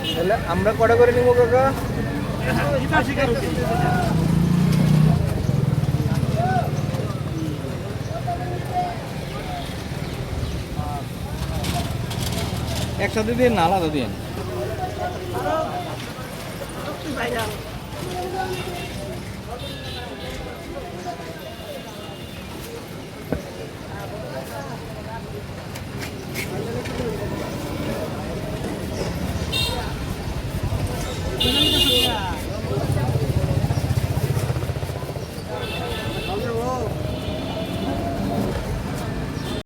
তাহলে আমরা কটা করে নিবো কাকা? একসাথে দিয়ে না আলাদা দিয়ে